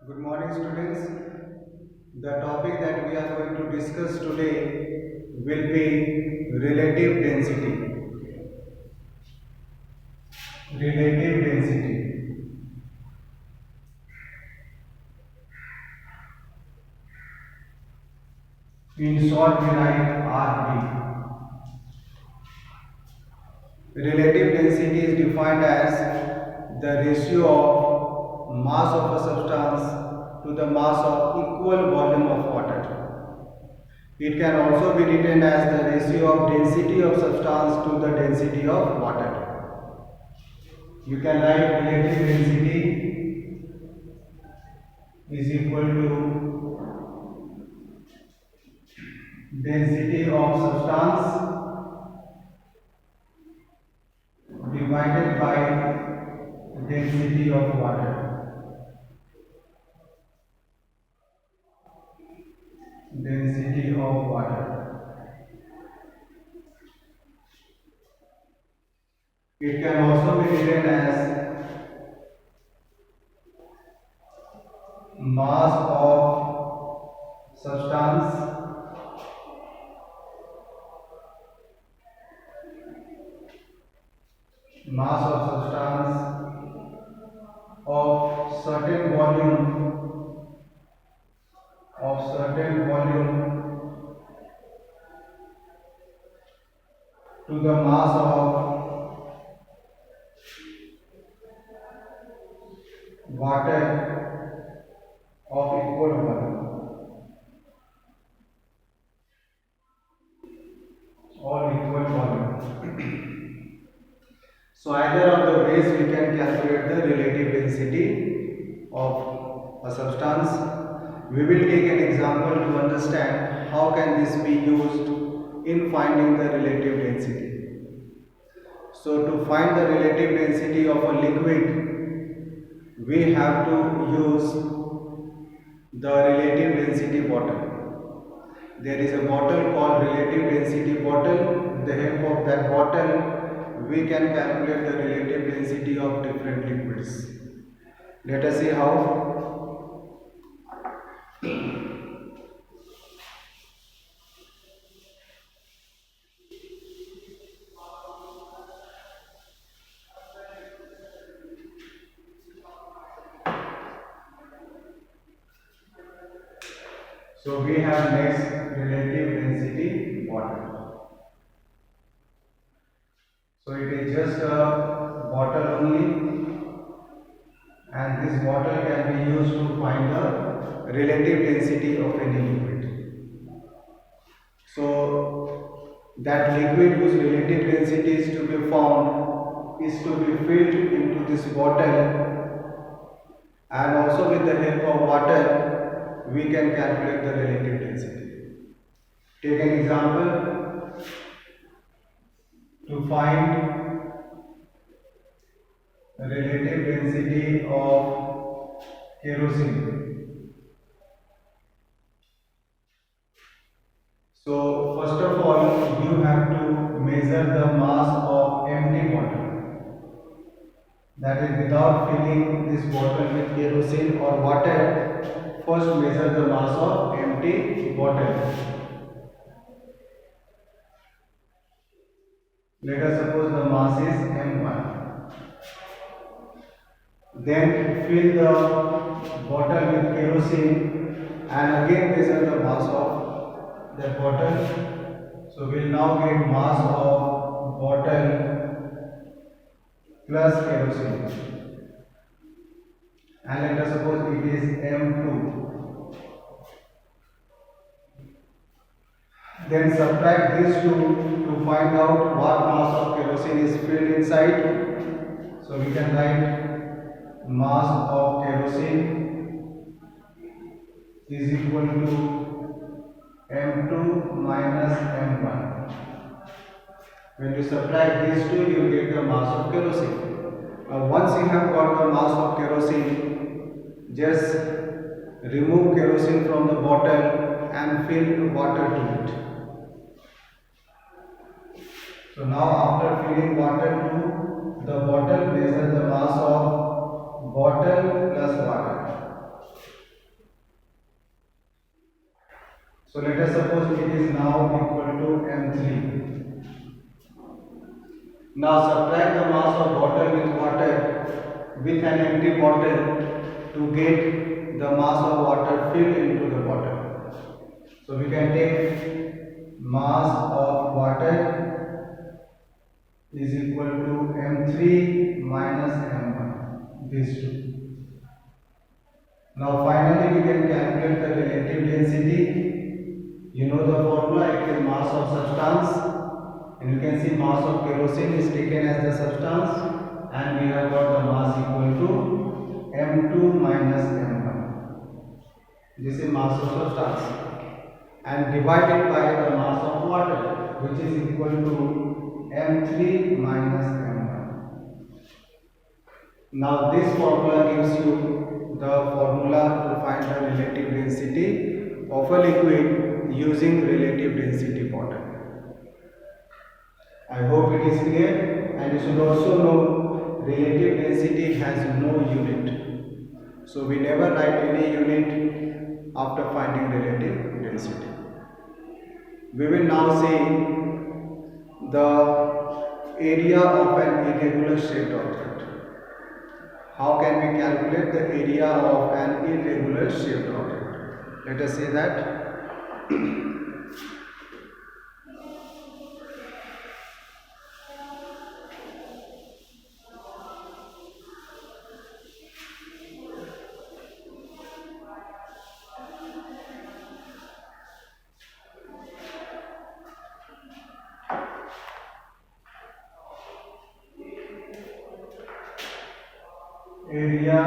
Good morning, students. The topic that we are going to discuss today will be relative density. Relative density. In short, we write RD. Relative density is defined as the ratio of mass of a substance to the mass of equal volume of water. It can also be written as the ratio of density of substance to the density of water. You can write relative density is equal to density of substance divided by density of water. Density of water. It can also be written as mass of substance of certain volume to the mass of water of equal volume. All equal volume. So either of the ways we can calculate the relative density of a substance. We will take an example to understand how can this be used in finding the relative density. So to find the relative density of a liquid, we have to use the relative density bottle. There is a bottle called relative density bottle. With the help of that bottle, we can calculate the relative density of different liquids. Let us see how. So we have next relative density bottle. So it is just a bottle only, and this bottle can be used to find the relative density of any liquid. So that liquid whose relative density is to be found is to be filled into this bottle, and also with the help of water we can calculate the relative density. Take an example. To find the relative density of kerosene. So first of all, you have to measure the mass of empty bottle. That is, without filling this bottle with kerosene or water, first measure the mass of empty bottle. Let us suppose the mass is m1. Then fill the bottle with kerosene and again measure the mass of that bottle. So we will now get mass of bottle plus kerosene. And let us suppose it is m2. Then subtract these two to find out what mass of kerosene is filled inside. So we can write mass of kerosene is equal to m2 minus m1. When you subtract these two, you will get the mass of kerosene. Now once you have got the mass of kerosene, just remove kerosene from the bottle and fill water to it. So now after filling water to the bottle, measure the mass of bottle plus water. So let us suppose it is now equal to m3. Now subtract the mass of bottle with water with an empty bottle to get the mass of water filled into the bottle. So we can take mass of water is equal to m3 minus m1, these two. Now finally we can calculate the relative density. You know the formula, it is mass of substance, and you can see mass of kerosene is taken as the substance, and we have got the mass equal to m2 minus m1. This is mass of substance, and divided by the mass of water, which is equal to m3 minus m1. Now this formula gives you the formula to find the relative density of a liquid using relative density model. I hope it is clear, and you should also know relative density has no unit. So we never write any unit after finding relative density. We will now see the area of an irregular shaped object. How can we calculate the area of an irregular shaped object? Let us see that. Area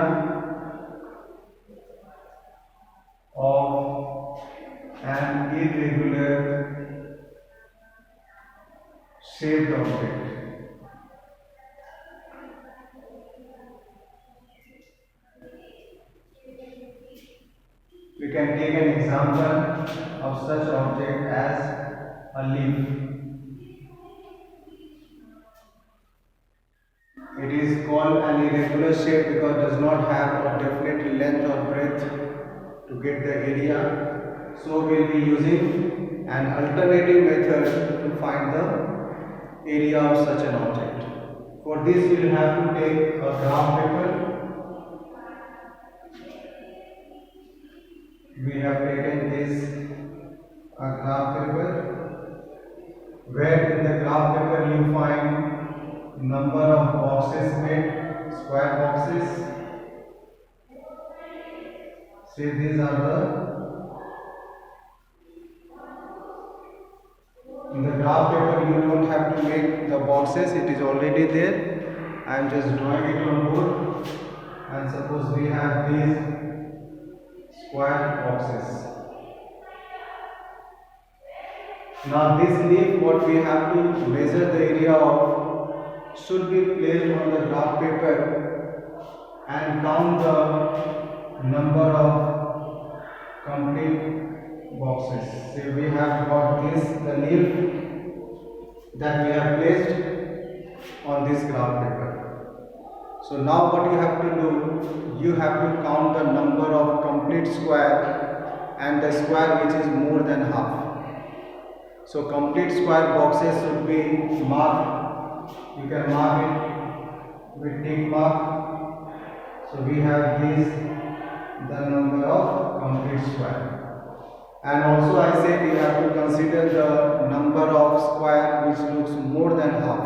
of an irregular shaped object. We can take an example of such object as a leaf. It is called an irregular shape because it does not have a definite length or breadth to get the area. So we will be using an alternative method to find the area of such an object. For this we will have to take a graph paper. We have taken this graph paper, where in the graph paper you find number of boxes made, square boxes. See, these are in the graph paper you don't have to make the boxes, it is already there. I am just drawing it on board, and suppose we have these square boxes. Now this leaf, what we have to measure the area of, should be placed on the graph paper and count the number of complete boxes. See, we have got this, the leaf that we have placed on this graph paper. So now what you have to do, you have to count the number of complete square and the square which is more than half. So complete square boxes should be marked. You can mark it with tick mark. So we have this, the number of complete square. And also I said we have to consider the number of square which looks more than half.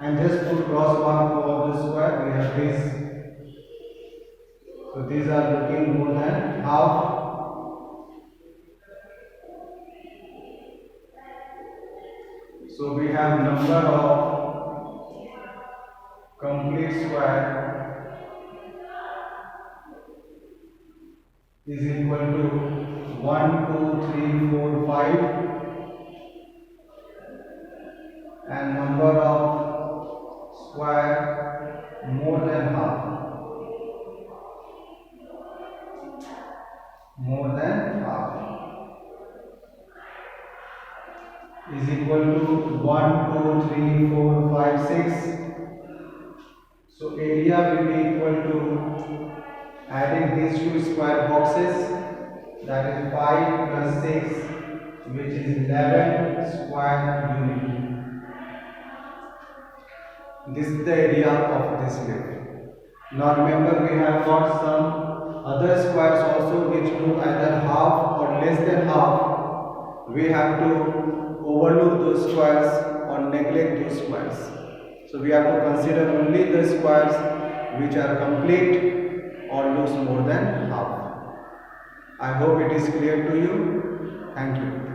And just put cross mark to all the square. We have this. So these are looking more than half. So we have number of complete square is equal to 1, 2, 3, 4, 5, and number of square more than half. More than half is equal to 1, 2, 3, 4, 5, 6. So area will be equal to, adding these two square boxes, that is 5 plus 6, which is 11 square unit. This is the area of this lake. Now remember, we have got some other squares also which do either half or less than half. We have to overlook those squares or neglect those squares. So we have to consider only the squares which are complete or looks more than half. I hope it is clear to you. Thank you.